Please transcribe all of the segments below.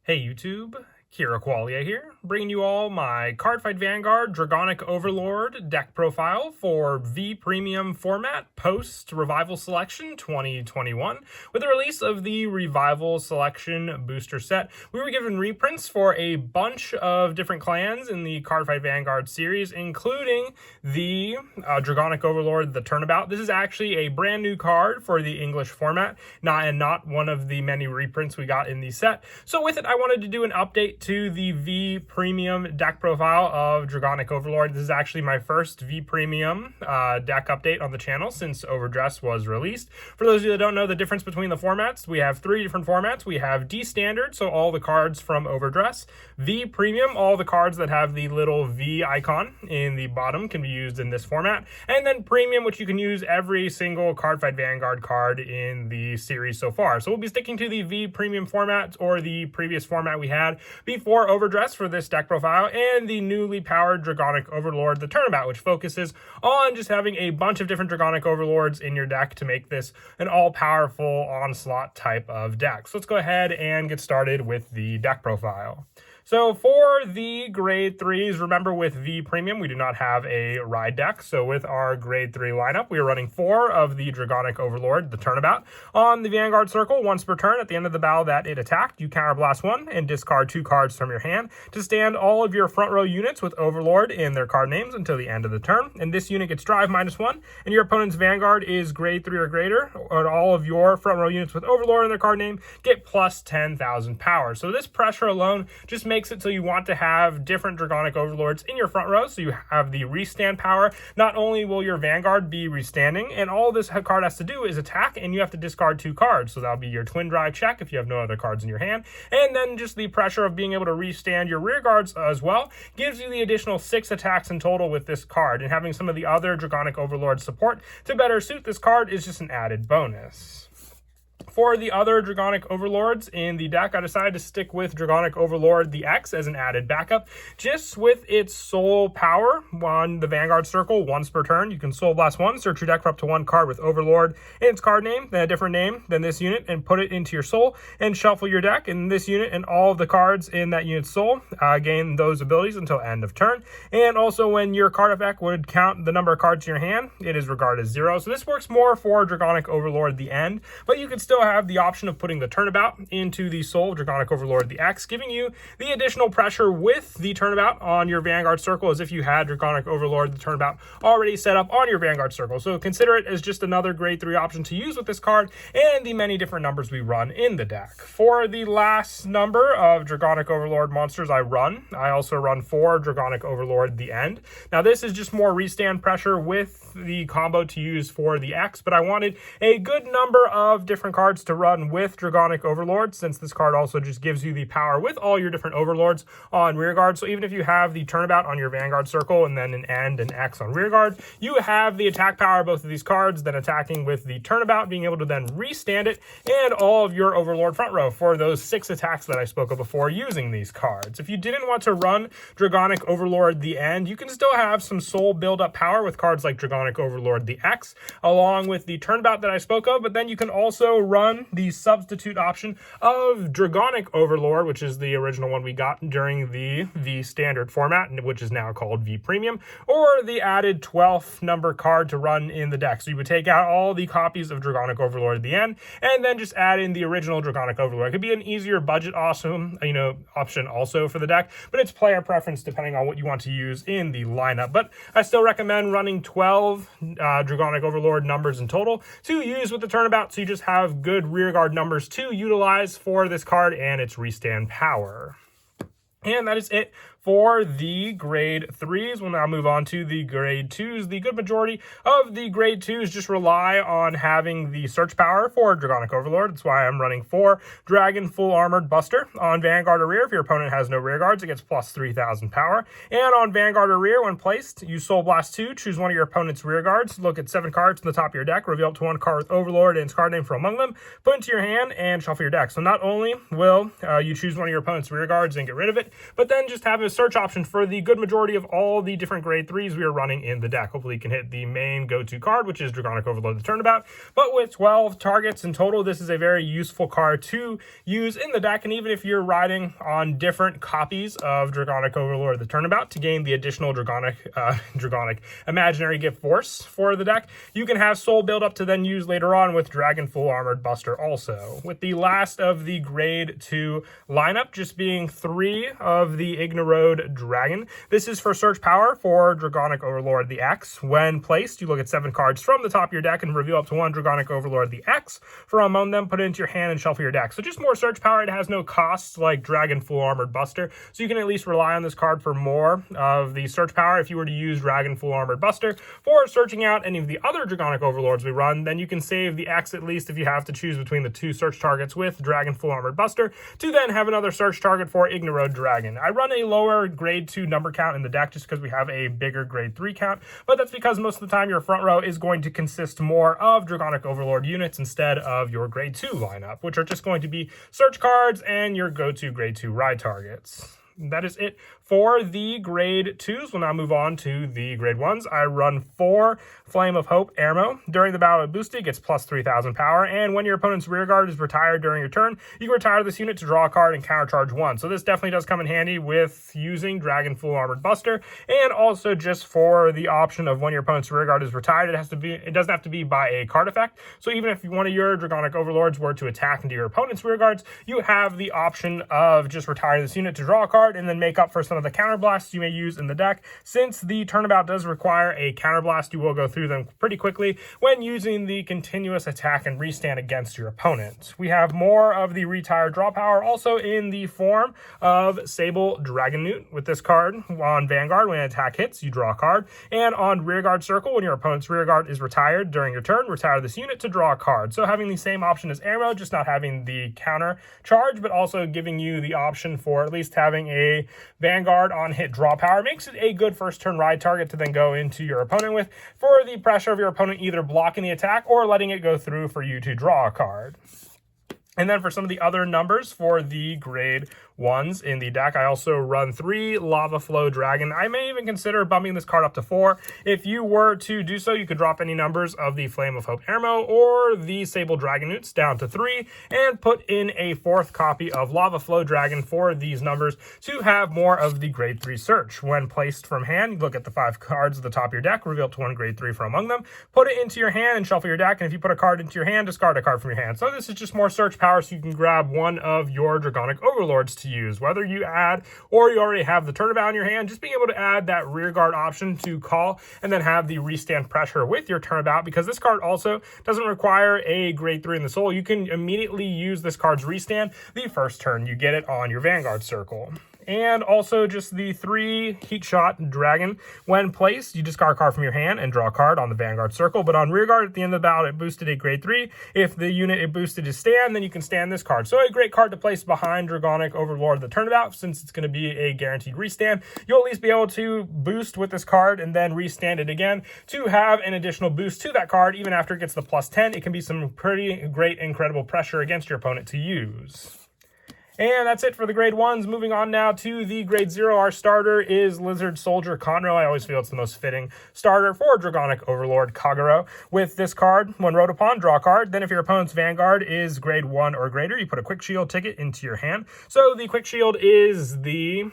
Hey YouTube, Kira Qualia here, bringing you all my Cardfight Vanguard Dragonic Overlord deck profile for V Premium format post-Revival Selection 2021. With the release of the Revival Selection booster set, we were given reprints for a bunch of different clans in the Cardfight Vanguard series, including the Dragonic Overlord, the Turnabout. This is actually a brand new card for the English format, not one of the many reprints we got in the set. So with it, I wanted to do an update to the V Premium deck profile of Dragonic Overlord. This is actually my first V Premium deck update on the channel since Overdress was released. For those of you that don't know the difference between the formats, we have three different formats. We have D Standard, so all the cards from Overdress. V Premium, all the cards that have the little V icon in the bottom can be used in this format. And then Premium, which you can use every single Cardfight Vanguard card in the series so far. So we'll be sticking to the V Premium format, or the previous format we had before Overdress for this deck profile, and the newly powered Dragonic Overlord, the Turnabout, which focuses on just having a bunch of different Dragonic Overlords in your deck to make this an all-powerful onslaught type of deck. So let's go ahead and get started with the deck profile. So for the grade 3s, remember with V Premium, we do not have a ride deck. So with our grade 3 lineup, we are running 4 of the Dragonic Overlord, the Turnabout. On the Vanguard Circle, once per turn, at the end of the battle that it attacked, you counterblast 1 and discard 2 cards from your hand to stand all of your front row units with Overlord in their card names until the end of the turn. And this unit gets drive -1, and your opponent's Vanguard is grade 3 or greater, and all of your front row units with Overlord in their card name get plus 10,000 power. So this pressure alone just makes it so you want to have different Dragonic Overlords in your front row, so you have the restand power. Not only will your Vanguard be restanding, and all this card has to do is attack, and you have to discard 2 cards, so that'll be your twin drive check if you have no other cards in your hand. And then just the pressure of being able to restand your rear guards as well gives you the additional 6 attacks in total with this card, and having some of the other Dragonic Overlord support to better suit this card is just an added bonus. For the other Dragonic Overlords in the deck, I decided to stick with Dragonic Overlord the X as an added backup, just with its soul power on the Vanguard Circle once per turn. You can Soul Blast 1, search your deck for up to 1 card with Overlord in its card name, then a different name than this unit, and put it into your soul, and shuffle your deck, and this unit and all of the cards in that unit's soul gain those abilities until end of turn. And also when your card effect would count the number of cards in your hand, it is regarded as 0. So this works more for Dragonic Overlord the End, but you could still have the option of putting the Turnabout into the soul of Dragonic Overlord the X, giving you the additional pressure with the Turnabout on your Vanguard Circle as if you had Dragonic Overlord the Turnabout already set up on your Vanguard Circle. So consider it as just another grade 3 option to use with this card and the many different numbers we run in the deck. For the last number of Dragonic Overlord monsters I also run 4 Dragonic Overlord the End. Now this is just more restand pressure with the combo to use for the X, but I wanted a good number of different cards to run with Dragonic Overlord, since this card also just gives you the power with all your different Overlords on rearguard. So even if you have the Turnabout on your Vanguard Circle and then an End and X on rearguard, you have the attack power of both of these cards, then attacking with the Turnabout, being able to then restand it, and all of your Overlord front row for those 6 attacks that I spoke of before using these cards. If you didn't want to run Dragonic Overlord the End, you can still have some soul build-up power with cards like Dragonic Overlord the X, along with the Turnabout that I spoke of, but then you can also run the substitute option of Dragonic Overlord, which is the original one we got during the V Standard format, which is now called V Premium, or the added 12th number card to run in the deck. So you would take out all the copies of Dragonic Overlord at the end, and then just add in the original Dragonic Overlord. It could be an easier budget option also for the deck, but it's player preference depending on what you want to use in the lineup. But I still recommend running 12 Dragonic Overlord numbers in total to use with the Turnabout, so you just have good rearguard numbers to utilize for this card and its restand power. And that is it for the grade 3s. We'll now move on to the grade 2s. The good majority of the grade 2s just rely on having the search power for Dragonic Overlord. That's why I'm running 4 Dragon Full Armored Buster. On Vanguard or rear, if your opponent has no rear guards, it gets plus 3,000 power. And on Vanguard or rear, when placed, you Soul Blast 2, choose one of your opponent's rear guards, look at 7 cards on the top of your deck, reveal up to 1 card with Overlord and its card name from among them, put into your hand, and shuffle your deck. So not only will you choose one of your opponent's rear guards and get rid of it, but then just have a search option for the good majority of all the different grade 3s we are running in the deck. Hopefully you can hit the main go-to card, which is Dragonic Overlord the Turnabout. But with 12 targets in total, this is a very useful card to use in the deck, and even if you're riding on different copies of Dragonic Overlord the Turnabout to gain the additional Dragonic Imaginary Gift Force for the deck, you can have Soul build up to then use later on with Dragon Full Armored Buster also. With the last of the grade 2 lineup just being 3 of the Ignorode Dragon. This is for search power for Dragonic Overlord the X. When placed, you look at 7 cards from the top of your deck and reveal up to 1 Dragonic Overlord the X. From among them, put it into your hand and shuffle your deck. So just more search power. It has no costs like Dragon Full Armored Buster, so you can at least rely on this card for more of the search power. If you were to use Dragon Full Armored Buster for searching out any of the other Dragonic Overlords we run, then you can save the X at least if you have to choose between the 2 search targets with Dragon Full Armored Buster to then have another search target for Ignorode Dragon. I run a lower grade 2 number count in the deck just because we have a bigger grade 3 count, but that's because most of the time your front row is going to consist more of Dragonic Overlord units instead of your grade 2 lineup, which are just going to be search cards and your go-to grade 2 ride targets. That is it for the grade 2s. We'll now move on to the grade 1s. I run 4 Flame of Hope Ammo. During the battle with boosted, it gets plus 3,000 power, and when your opponent's rear guard is retired during your turn, you can retire this unit to draw a card and countercharge 1. So this definitely does come in handy with using Dragon Full Armored Buster, and also just for the option of when your opponent's rear guard is retired, it doesn't have to be by a card effect. So even if one of your Dragonic Overlords were to attack into your opponent's rear guards, you have the option of just retiring this unit to draw a card and then make up for some of the counterblasts you may use in the deck. Since the turnabout does require a counterblast, you will go through them pretty quickly when using the continuous attack and restand against your opponent. We have more of the retired draw power also in the form of Sable Dragonute. With this card on Vanguard, when an attack hits, you draw a card, and on Rearguard Circle, when your opponent's rearguard is retired during your turn, retire this unit to draw a card. So having the same option as Arrow, just not having the counter charge, but also giving you the option for at least having a Vanguard on hit draw power makes it a good first turn ride target to then go into your opponent with for the pressure of your opponent either blocking the attack or letting it go through for you to draw a card. And then for some of the other numbers for the grade 1s in the deck, I also run 3 Lava Flow Dragon. I may even consider bumping this card up to 4. If you were to do so, you could drop any numbers of the Flame of Hope Ammo or the Sable Dragonutes down to 3 and put in a 4th copy of Lava Flow Dragon for these numbers to have more of the grade 3 search. When placed from hand, you look at the 5 cards at the top of your deck, reveal to 1 grade 3 from among them, put it into your hand and shuffle your deck, and if you put a card into your hand, discard a card from your hand. So this is just more search power so you can grab one of your Dragonic Overlords to use. Whether you add or you already have the turnabout in your hand, just being able to add that rear guard option to call and then have the restand pressure with your turnabout, because this card also doesn't require a grade 3 in the soul. You can immediately use this card's restand the first turn you get it on your Vanguard Circle. And also just the 3 Heat Shot Dragon. When placed, you discard a card from your hand and draw a card on the Vanguard Circle. But on rearguard at the end of the battle, it boosted a grade 3. If the unit it boosted is stand, then you can stand this card. So a great card to place behind Dragonic Overlord the Turnabout, since it's going to be a guaranteed restand. You'll at least be able to boost with this card and then restand it again to have an additional boost to that card. Even after it gets the plus 10, it can be some pretty great, incredible pressure against your opponent to use. And that's it for the grade 1s. Moving on now to the grade 0. Our starter is Lizard Soldier Conroe. I always feel it's the most fitting starter for Dragonic Overlord Kagero. With this card, when wrote upon, draw a card. Then if your opponent's Vanguard is grade 1 or greater, you put a Quick Shield ticket into your hand. So the Quick Shield is the,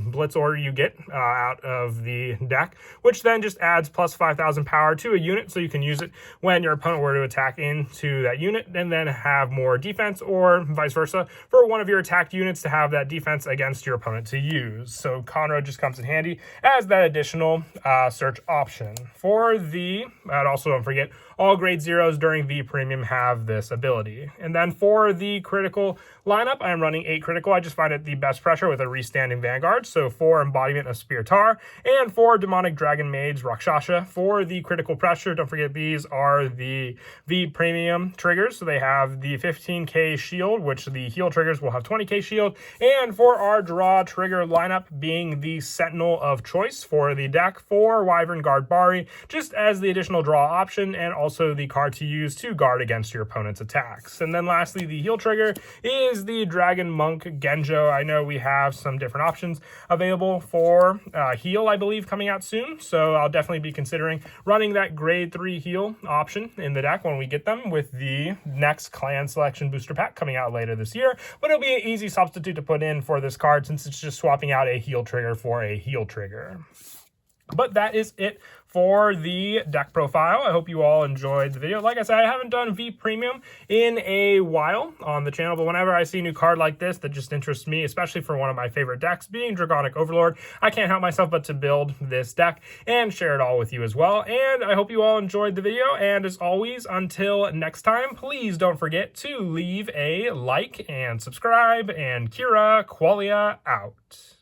blitz order you get out of the deck, which then just adds plus 5,000 power to a unit, so you can use it when your opponent were to attack into that unit and then have more defense, or vice versa, for one of your attacked units to have that defense against your opponent to use. So Conroe just comes in handy as that additional search option. For the, and also don't forget, all grade 0s during V Premium have this ability. And then for the critical lineup, I am running 8 critical. I just find it the best pressure with a restanding Vanguard. So 4 Embodiment of Spear Tar and 4 Demonic Dragon Maids Rakshasha. For the critical pressure, don't forget these are the V Premium triggers. So they have the 15k shield, which the heal triggers will have 20k shield. And for our draw trigger lineup being the Sentinel of Choice for the deck, 4 Wyvern Guard Bari, just as the additional draw option, and also also the card to use to guard against your opponent's attacks. And then lastly, the heal trigger is the Dragon Monk Genjo. I know we have some different options available for heal, I believe, coming out soon. So I'll definitely be considering running that grade 3 heal option in the deck when we get them with the next clan selection booster pack coming out later this year. But it'll be an easy substitute to put in for this card since it's just swapping out a heal trigger for a heal trigger. But that is it for the deck profile. I hope you all enjoyed the video. Like I said, I haven't done V Premium in a while on the channel, but whenever I see a new card like this that just interests me, especially for one of my favorite decks being Dragonic Overlord, I can't help myself but to build this deck and share it all with you as well. And I hope you all enjoyed the video. And as always, until next time, please don't forget to leave a like and subscribe. And Kira Qualia out.